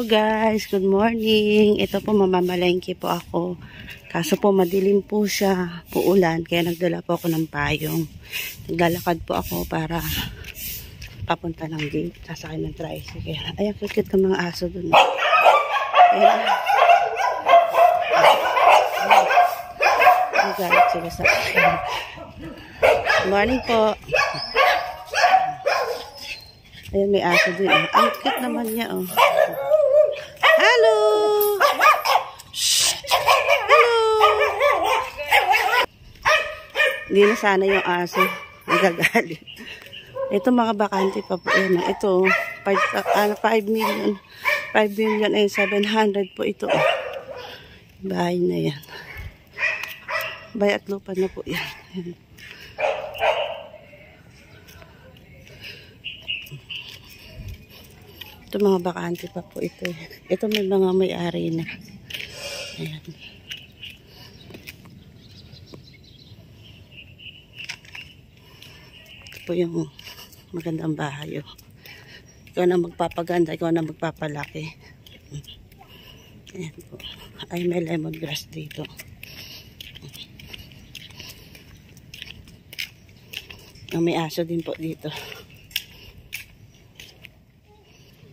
Hello guys, good morning. Ito po mamamalengke po ako. Kaso po madilim po siya, uulan, kaya nagdala po ako ng payong. Naglalakad po ako para papunta ng gate, sasakay ng tricycle. Ayan, kikit ng mga aso dun. Ayan. Nagalit sila sa akin. Good morning po. Ayan, may aso din. Ang cute naman niya, oh. Hello! Shh! Hello! Hindi na sana yung aso. Nagagalit. Ito mga bakante pa po. Ayan, ito, 5 million. 5 million and 700 po ito. Oh. Bahay na yan. Bahay at lupa na po yan. Ayan. Ito mga bakante pa po ito. Ito may mga may-ari na. Ayan. Ito po yung magandang bahay. Oh. Ikaw na magpapaganda, ikaw na magpapalaki. Ayan po. Ay, may lemongrass dito. May aso din po dito.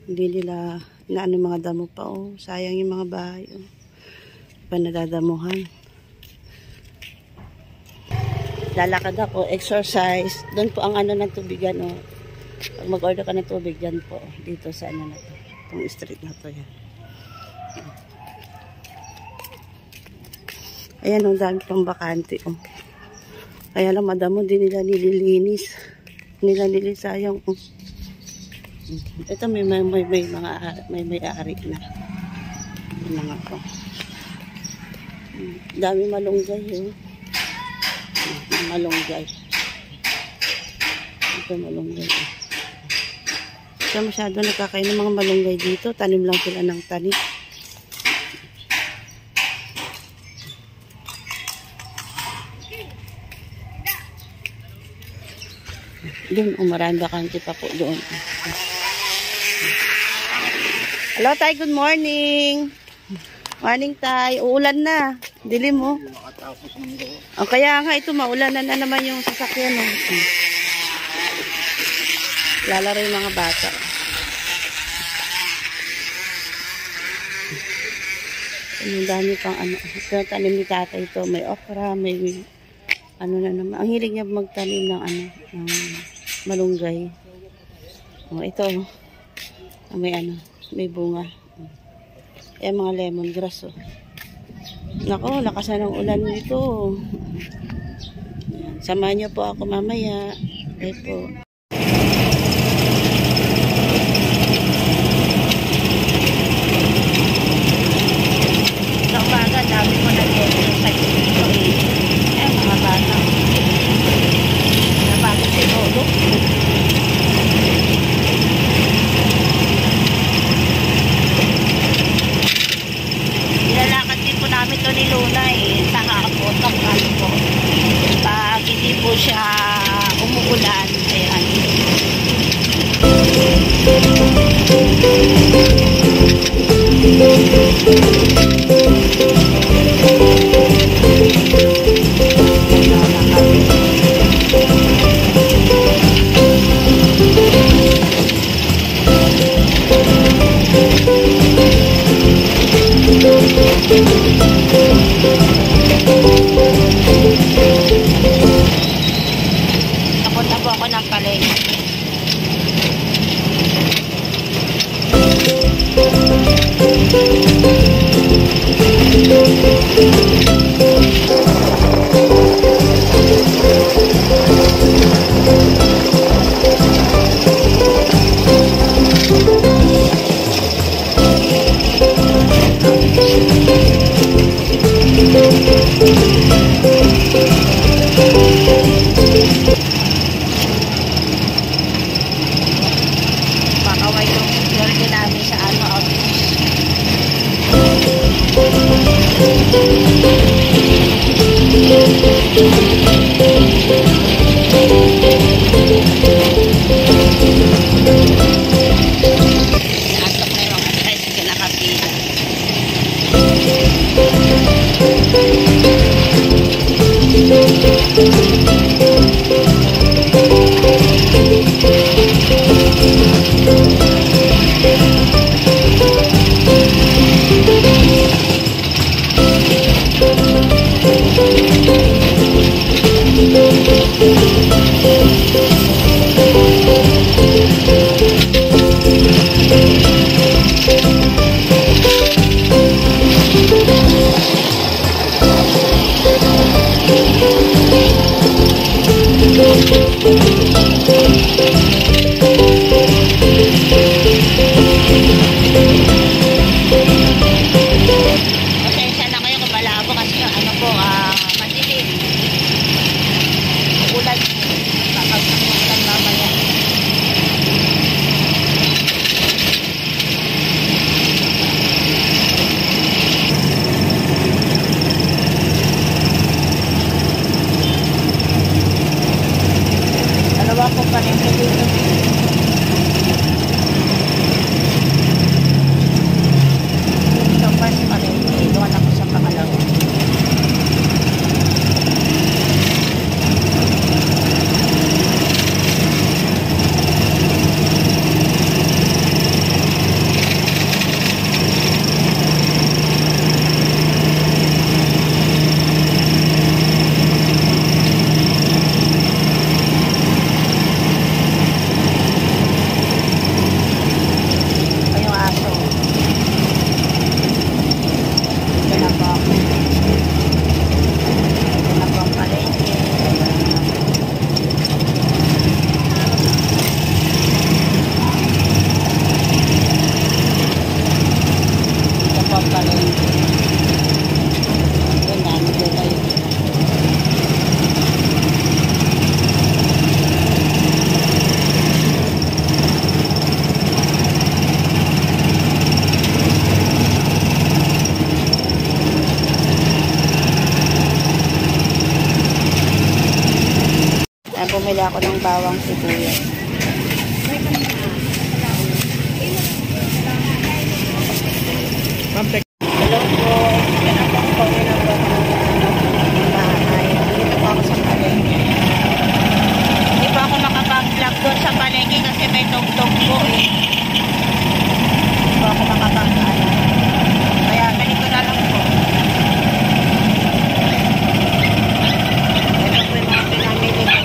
Hindi nila inaano mga damo pa, oh. Sayang yung mga bahay, oh. Pa nadadamuhan. Lalakad ako, exercise. Doon po ang ano ng tubigan, oh. Pag mag-order ka ng tubig, dyan po. Dito sa ano na to. Itong street na to, yan. Ayan, ang dami pang bakante, oh. Kaya lang madamo, din nila nililinis. Sayang, oh. Ito may may-ari na. Yung mga to. Dami malunggay, eh. Malunggay. Ito malunggay. Ito masyado nakakain ng mga malunggay dito. Tanim lang sila ng tanim. Doon, marami bakante pa po doon. Hello, Tay. Good morning. Morning, Tay. Uulan na. Dilim mo. O, kaya nga ito, maulan na naman yung sasakyan. Oh. Lalaro yung mga bata. Ang dami pang ano. Ito, tanim ni Tatay ito. May okra, may ano na naman. Ang hilig niya magtanim ng ano, ng malunggay. O, ito. May ano. May bunga. Ayan mga lemongrass, oh. Nako, lakasan ng ulan nito. Samahan niyo po ako mamaya. Ito. Sa umaga, dami ko nag-exercise dito. Ayan mga bata. Napagod si Lolo. Namin ito ni Luna sa hapon po. Pag hindi po siya umuulan, ayan. Napunta po ako ng palengke. Pakaway yung security namin sa ano, office. Naantok na yung tricycle, Bumili ako ng bawang sibuyas. Hello po. Pinapang po ginagawa ng bahay. Dito po ako sa palengke. Hindi pa ako makapag-vlog doon sa palengke kasi may tog-tog po eh. Hindi pa ako makapag-ano. Kaya ganito na lang po. Ito po yung mga pinamili ko.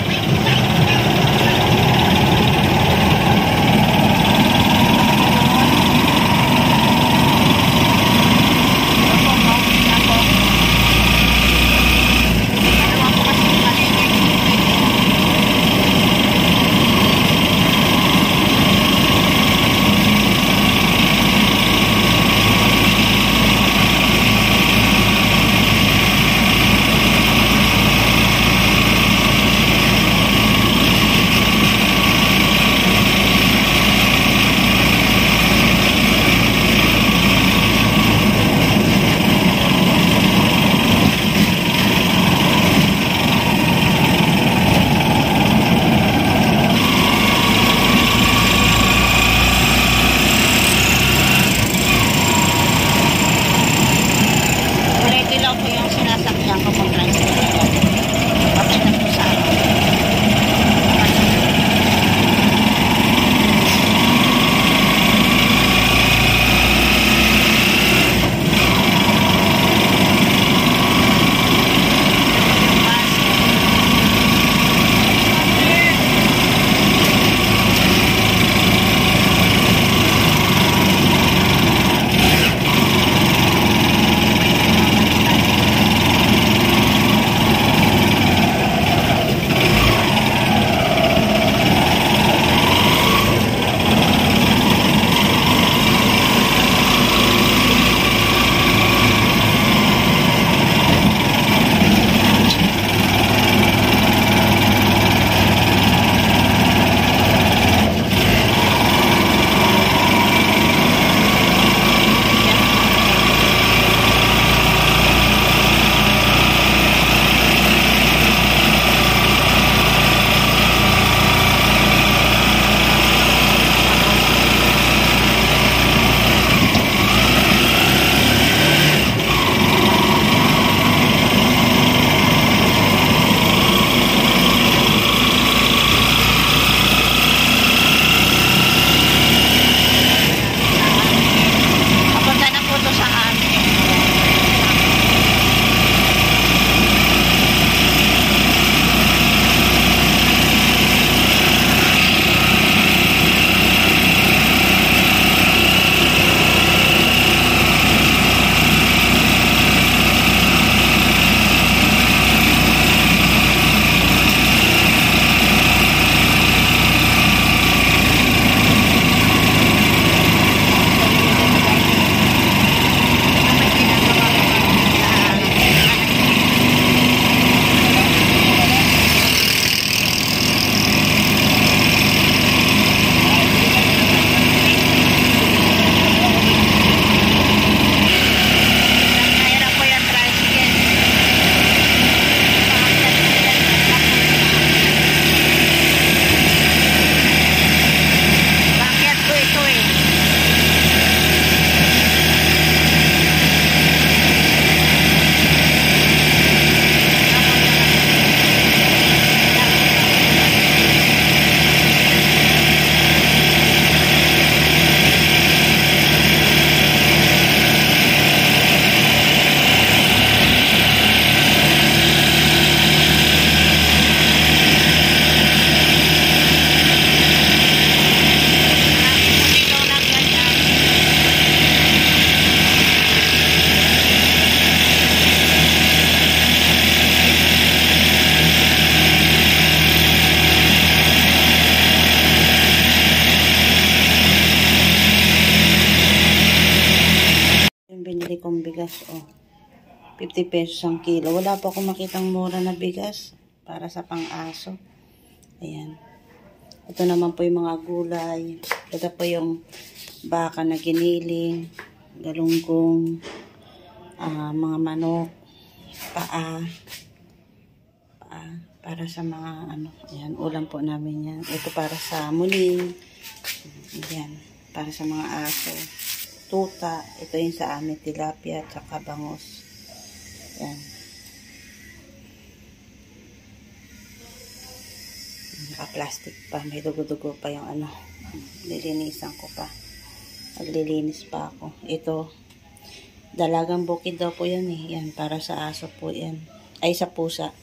yung bigas. Oh, 50 pesos ang kilo. Wala pa akong makitang mura na bigas para sa pang-aso. Ayan. Ito naman po yung mga gulay. Ito po yung baka na giniling, galunggong, mga manok, paa, para sa mga ano, ayan, ulam po namin yan. Ito para sa muling, ayan, para sa mga aso, tuta, ito yung sa amin, tilapia, tsaka bangus, ayan. Naka-plastic pa, may dugo-dugo pa yung ano, lilinisan ko pa, maglilinis pa ako. Ito, dalagang bukid daw po yan eh, yan, para sa aso po yan, ay sa pusa.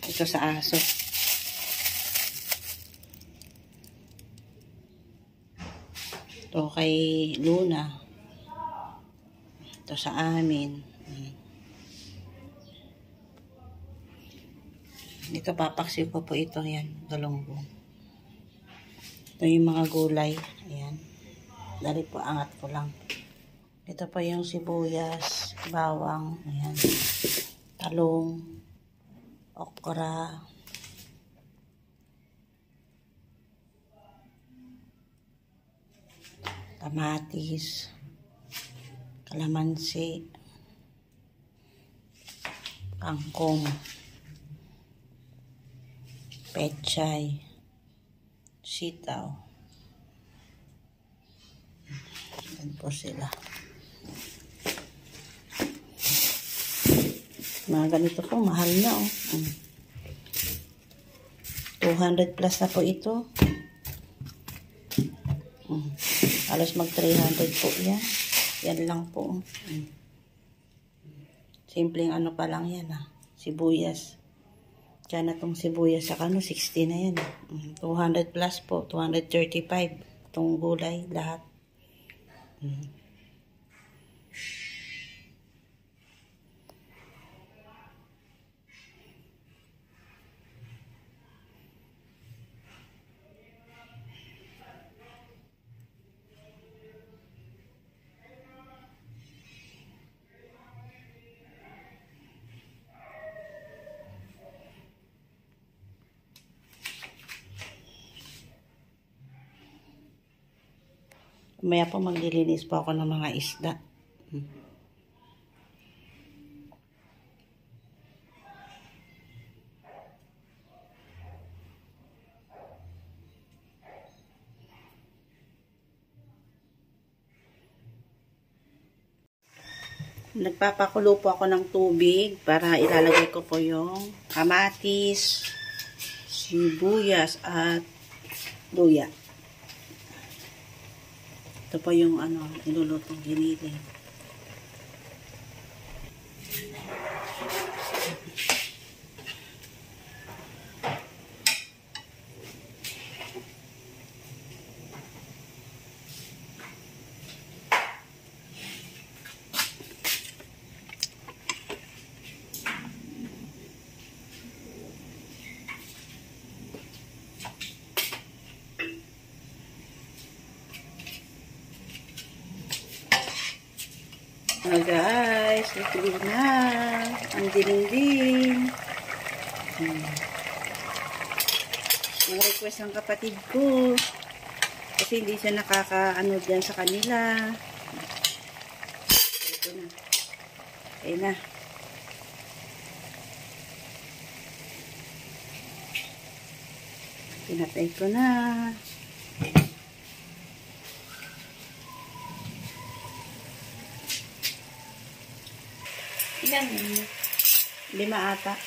Ito sa aso. Ito kay Luna. Ito sa amin. Ito papaksi ko po ito. Yan. Galunggong. Ito yung mga gulay. Ayan. Dali po angat ko lang. Ito pa yung sibuyas, bawang. Ayan. Talong. Okra, kamatis, kalamansi, kangkong, pechay, sitaw. Yan po sila. Mga ganito po, mahal na oh. 200 plus na po ito. Halos mag 300 po yan. Yan lang po. Simpleng ano pa lang yan sibuyas. Kaya na itong sibuyas sa kano, 60 na yan. 200 plus po, 235. Itong gulay, lahat. Maya po maglilinis po ako ng mga isda. Nagpapakulo po ako ng tubig para ilalagay ko po yung kamatis, sibuyas at luya. Ito po yung ano, nilulutong giniling. Hello guys, ito na ang dining-ding. Request ng kapatid ko kasi hindi siya nakakaano dyan sa kanila. Ito na. Ayun na. Pinatay ko na. Ilan yun? 5 ata.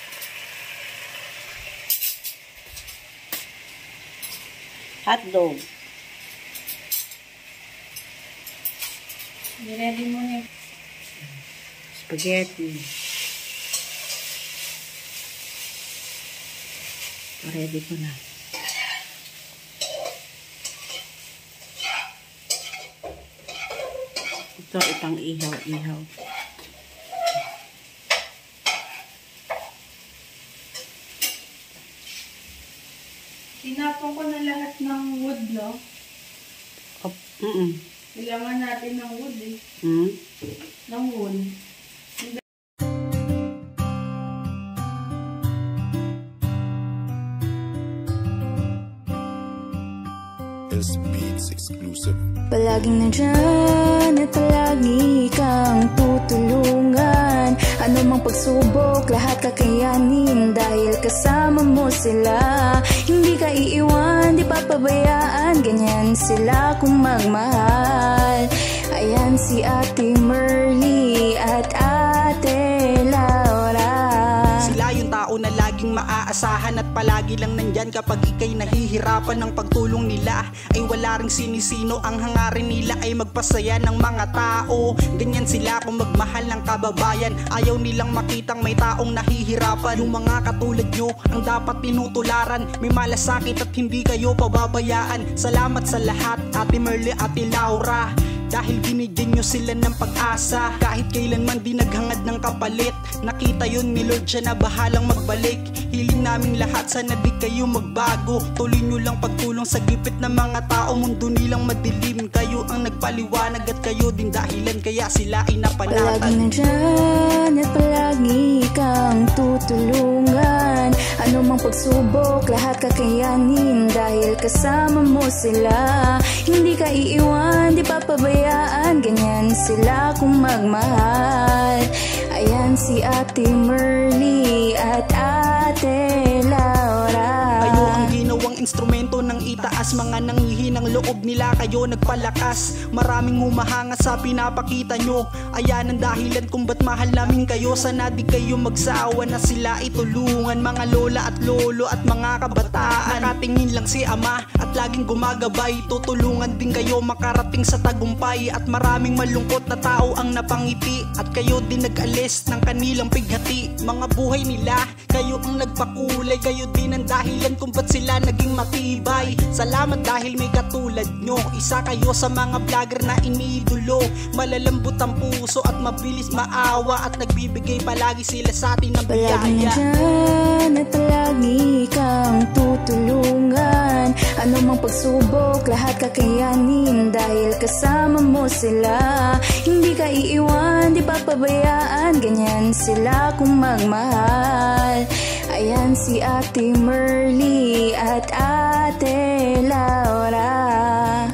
Hotdog. Ready mo na. Spaghetti. Ready ko na. Ito itang ihaw-ihaw. Tinapon ko na lahat ng wood, no? Oh, Kailangan natin ng wood, eh. Langon. This Beats exclusive. Palaging nandyan at palagi kang tutulungan. Ano mang pagsubok, lahat kakayanin dahil kasama mo sila. Hindi ka iiwan, di papabayaan, ganyan sila kung magmahal. Ayan si Ate Merly at Ate Laura. Sila yung tao na laging maaasahan at palagi lang nandyan kapag ika'y nahihirapan ng pagtulong nila. Ay wala ring sinisino, ang hangarin nila ay magpasaya ng mga tao. Ganyan sila kung magmahal ng kababayan. Ayaw nilang makitang may taong nahihirapan. Yung mga katulad nyo ang dapat tinutularan. May malasakit at hindi kayo pababayaan. Salamat sa lahat, Ate Merly, Ate Laura, dahil binigyan nyo sila ng pag-asa. Kahit kailanman di naghangad ng kapalit, nakita yun ni Lord, siya na bahalang magbalik. Hiling namin lahat, sana di kayo magbago. Tuloy nyo lang pagtulong sa gipit ng mga tao. Mundo nilang madilim, kayo ang nagpaliwanag at kayo din dahilan kaya sila ay napanatag. Palaging nandyan at palagi kang tutulungan. Ano mang pagsubok, lahat kakayanin dahil kasama mo sila. Hindi ka iiwan, di papabayaan, ganyan sila kung magmahal. Ayan si Ate Merly at Ate Laura. Kayo ang ginawang instrumento ng itaas, mga nanghihinang loob nila kayo nagpalakas. Maraming humahanga sa pinapakita nyo, ayan ang dahilan kung ba't mahal namin kayo. Sana di kayo magsawa na sila itulungan, mga lola at lolo at mga kabataan. Nakatingin lang si ama at laging gumagabay, tutulungan din kayo makarating sa tagumpay. At maraming malungkot na tao ang napangiti at kayo din nag-alis ng kanilang pighati. Mga buhay nila, kayo ang nagpakulay, kayo din ang dahilan kung ba't sila naging matibay. Salamat dahil may katulad nyo, isa kayo sa mga vlogger na iniidolo. Malalambot ang puso at mabilis maawa at nagbibigay palagi sila sa atin ng biyaya. Palaging nandyan at palagi kang tutulungan. Ano mang pagsubok, lahat kakayanin dahil kasama mo sila. Hindi ka iiwan, di papabayaan, ganyan sila kung magmahal. Ayan si Ate Merly at Ate Laura.